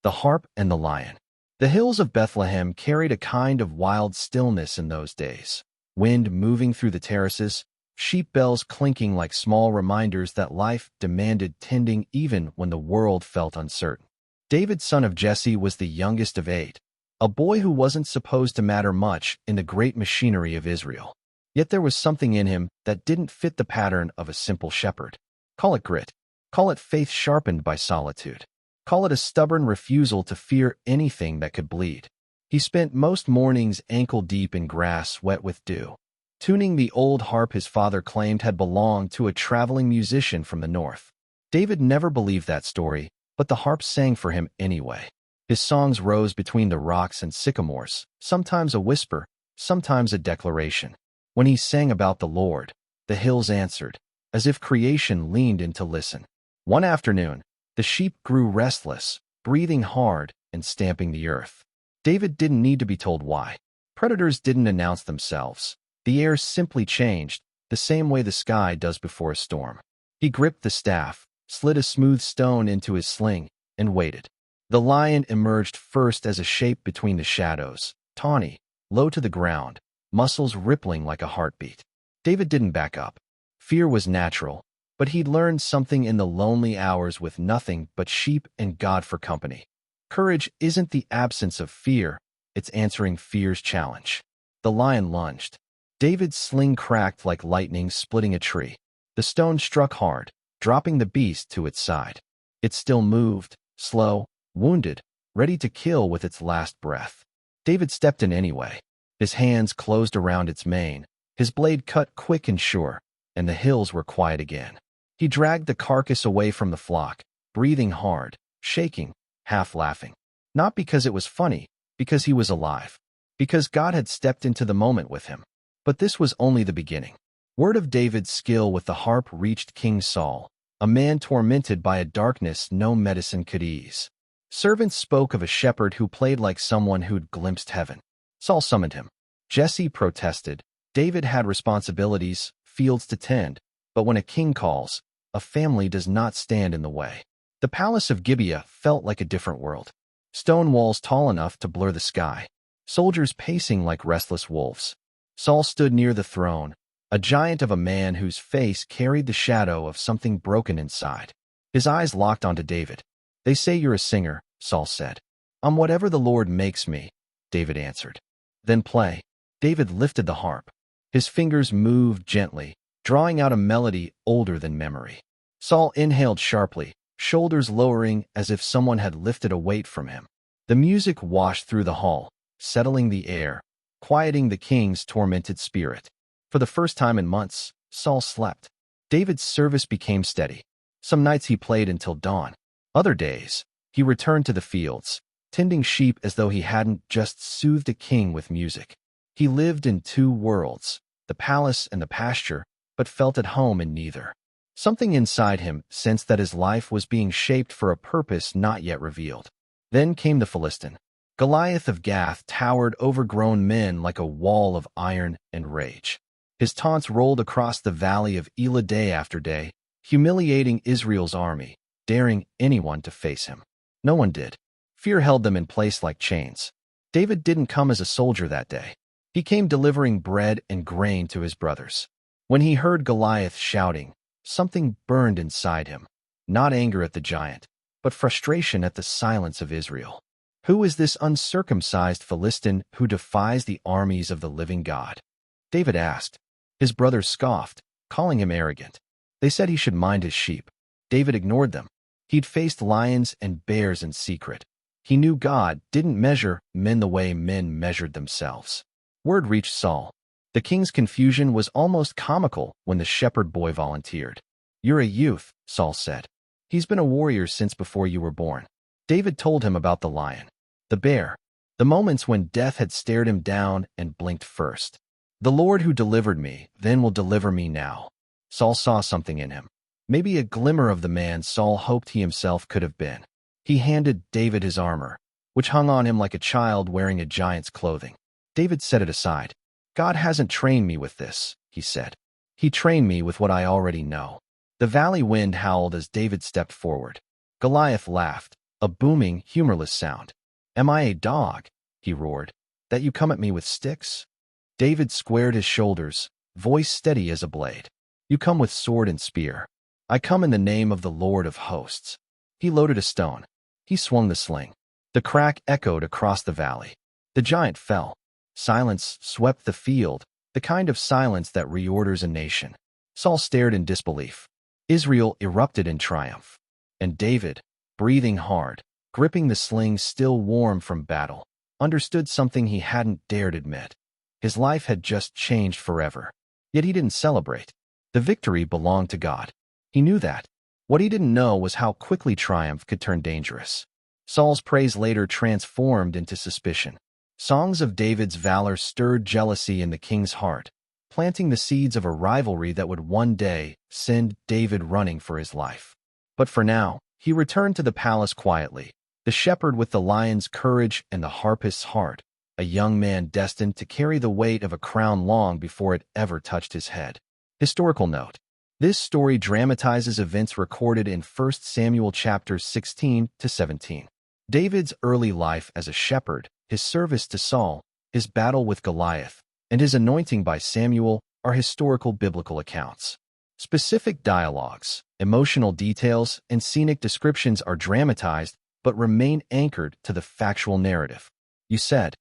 The Harp and the Lion. The hills of Bethlehem carried a kind of wild stillness in those days. Wind moving through the terraces, sheep bells clinking like small reminders that life demanded tending even when the world felt uncertain. David, son of Jesse, was the youngest of 8, a boy who wasn't supposed to matter much in the great machinery of Israel. Yet there was something in him that didn't fit the pattern of a simple shepherd. Call it grit. Call it faith sharpened by solitude. Call it a stubborn refusal to fear anything that could bleed. He spent most mornings ankle-deep in grass wet with dew, tuning the old harp his father claimed had belonged to a traveling musician from the north. David never believed that story, but the harp sang for him anyway. His songs rose between the rocks and sycamores, sometimes a whisper, sometimes a declaration. When he sang about the Lord, the hills answered, as if creation leaned in to listen. One afternoon, the sheep grew restless, breathing hard and stamping the earth. David didn't need to be told why. Predators didn't announce themselves. The air simply changed, the same way the sky does before a storm. He gripped the staff, slid a smooth stone into his sling, and waited. The lion emerged first as a shape between the shadows, tawny, low to the ground, muscles rippling like a heartbeat. David didn't back up. Fear was natural, but he'd learned something in the lonely hours with nothing but sheep and God for company. Courage isn't the absence of fear, it's answering fear's challenge. The lion lunged. David's sling cracked like lightning splitting a tree. The stone struck hard, dropping the beast to its side. It still moved, slow, wounded, ready to kill with its last breath. David stepped in anyway. His hands closed around its mane, his blade cut quick and sure, and the hills were quiet again. He dragged the carcass away from the flock, breathing hard, shaking, half laughing. Not because it was funny, because he was alive. Because God had stepped into the moment with him. But this was only the beginning. Word of David's skill with the harp reached King Saul, a man tormented by a darkness no medicine could ease. Servants spoke of a shepherd who played like someone who'd glimpsed heaven. Saul summoned him. Jesse protested. David had responsibilities, fields to tend, but when a king calls, a family does not stand in the way. The palace of Gibeah felt like a different world. Stone walls tall enough to blur the sky. Soldiers pacing like restless wolves. Saul stood near the throne, a giant of a man whose face carried the shadow of something broken inside. His eyes locked onto David. "They say you're a singer," Saul said. "I'm whatever the Lord makes me," David answered. "Then play." David lifted the harp. His fingers moved gently, drawing out a melody older than memory. Saul inhaled sharply, shoulders lowering as if someone had lifted a weight from him. The music washed through the hall, settling the air, quieting the king's tormented spirit. For the first time in months, Saul slept. David's service became steady. Some nights he played until dawn. Other days, he returned to the fields, tending sheep as though he hadn't just soothed a king with music. He lived in two worlds, the palace and the pasture, but felt at home in neither. Something inside him sensed that his life was being shaped for a purpose not yet revealed. Then came the Philistine. Goliath of Gath towered overgrown men like a wall of iron and rage. His taunts rolled across the valley of Elah day after day, humiliating Israel's army, daring anyone to face him. No one did. Fear held them in place like chains. David didn't come as a soldier that day. He came delivering bread and grain to his brothers. When he heard Goliath shouting, something burned inside him. Not anger at the giant, but frustration at the silence of Israel. Who is this uncircumcised Philistine who defies the armies of the living God? David asked. His brothers scoffed, calling him arrogant. They said he should mind his sheep. David ignored them. He'd faced lions and bears in secret. He knew God didn't measure men the way men measured themselves. Word reached Saul. The king's confusion was almost comical when the shepherd boy volunteered. "You're a youth," Saul said. "He's been a warrior since before you were born." David told him about the lion, the bear, the moments when death had stared him down and blinked first. "The Lord who delivered me, then will deliver me now." Saul saw something in him, maybe a glimmer of the man Saul hoped he himself could have been. He handed David his armor, which hung on him like a child wearing a giant's clothing. David set it aside. "God hasn't trained me with this," he said. "He trained me with what I already know." The valley wind howled as David stepped forward. Goliath laughed. a booming, humorless sound. "Am I a dog," he roared, "that you come at me with sticks?" David squared his shoulders, voice steady as a blade. "You come with sword and spear. I come in the name of the Lord of hosts." He loaded a stone. He swung the sling. The crack echoed across the valley. The giant fell. Silence swept the field, the kind of silence that reorders a nation. Saul stared in disbelief. Israel erupted in triumph. And David, breathing hard, gripping the sling still warm from battle, understood something he hadn't dared admit. His life had just changed forever. Yet he didn't celebrate. The victory belonged to God. He knew that. What he didn't know was how quickly triumph could turn dangerous. Saul's praise later transformed into suspicion. Songs of David's valor stirred jealousy in the king's heart, planting the seeds of a rivalry that would one day send David running for his life. But for now, he returned to the palace quietly, the shepherd with the lion's courage and the harpist's heart, a young man destined to carry the weight of a crown long before it ever touched his head. Historical note: this story dramatizes events recorded in 1 Samuel chapters 16 to 17. David's early life as a shepherd, his service to Saul, his battle with Goliath, and his anointing by Samuel are historical biblical accounts. Specific dialogues, emotional details, and scenic descriptions are dramatized but remain anchored to the factual narrative. You said,